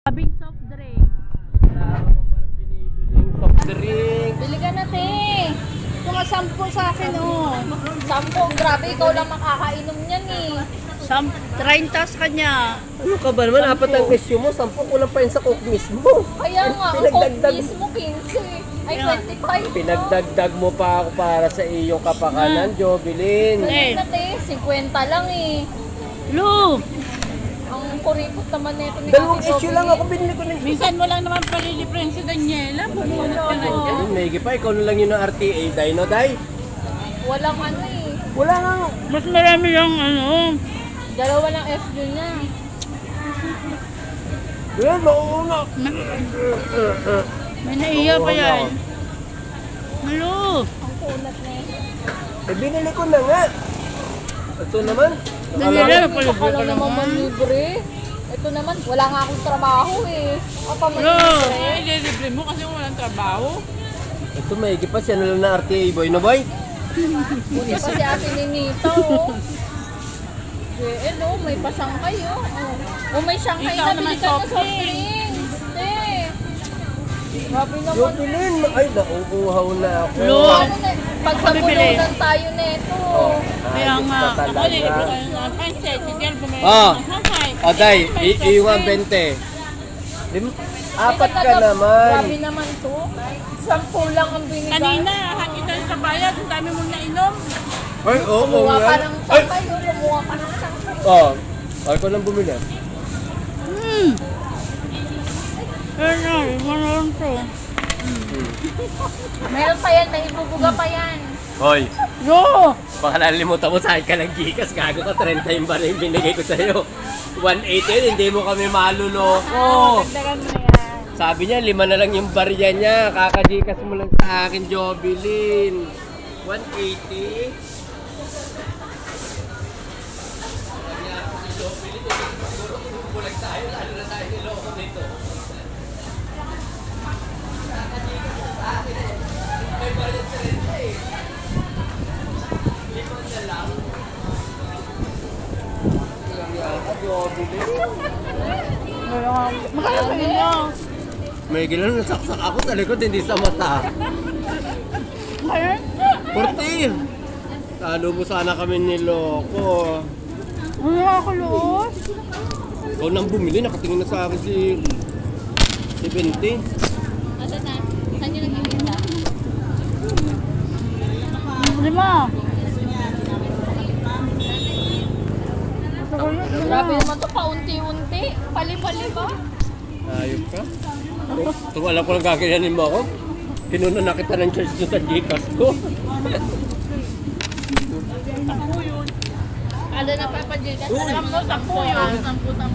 Sabing soft drink. Soft drink. Bili ka na, te. Ito nga 10 sa akin, oh. 10, grabe. Ikaw lang makakainom niyan, eh. 30 sa kanya. Ano ka ba naman? Apat ang issue mo. 10 kulang pa yun sa coke mismo. Kaya nga, ang Pinagdagdag- coke mismo 15. Ay, 25. Pinagdagdag mo pa ako para sa iyong kapakanan, Jovelyn. Bili na, te. 50 lang, eh. Lu! Ang kuripot naman nito ni Dalawang Ate issue Bobby. lang ako binili ko ng Minsan mo lang naman palilibre si Daniela. Bumunot ka na dyan. Maigi pa, ikaw na lang yun ng RTA, Dino, Day. Walang ano, eh. Wala nga. Mas marami yung ano. Dalawa lang SU niya. Yan, mauuna. May naiya pa yan. Lu! Ang kunat na, eh. Eh, binili ko na nga. Ito naman. Daniela, Saka palibre ka lang naman naman. manlibre. Ito naman, wala nga akong trabaho, eh. Ako pa Lu! manlibre. Ililibre mo kasi walang trabaho. Ito, maigi pa siya na lang ng RTA, boy na boy. Buti pa si Ate Ninita, oh. Eh, no, may pasangkay, oh. Oh, may sangkay Ikaw na naman, bili ka na soft soft drinks. Eh. Grabe naman. Jovelyn, ay, nauuhaw na ako. Lu! Paano na, pag Ako bibili. sabulunan tayo neto. Kaya Ayos nga, na ako talaga. nilibre ko ng pancit. Si Del bumili Ah. ng sangkay. O, Day, May soft iiwan drink. 20. Apat ka naman. Grabe naman to. 10 lang ang binigay. Kanina, ito sa bayad. Ang dami mong nainom. Ay, oo Kumuha nga. ka ng Ay, sangkay, oh. Kumuha ka ng sangkay. ay ko lang bumili. Pero na, maroon to. Meron pa yan, may ibubuga pa yan. Hoy, Lu! baka nalimutan mo sa akin ka ng gikas. Gago ka, 30 yung ba na yung binigay ko sa'yo. 180 hindi mo kami maluloko. Dagdagan mo yan. Sabi niya, 5 na lang yung barya niya. Kakagikas mo lang sa akin, Jovelyn. 180. Magkano sa inyo? May gilang nasaksak ako sa likod, hindi sa mata. Ngayon? 40! Talo mo sana kami niloko. Wala ako luos. Ikaw nang bumili, nakatingin na sa akin si 20. Ano na? Saan nyo nag-ibita? 5. Grabe naman to, paunti-unti. Pali-pali ba? Ayop ka. Kung alam ko lang gagayanin mo ako, kinuna na kita ng church sa Gcash ko. Ano na papajikas? Sampo yun. 10.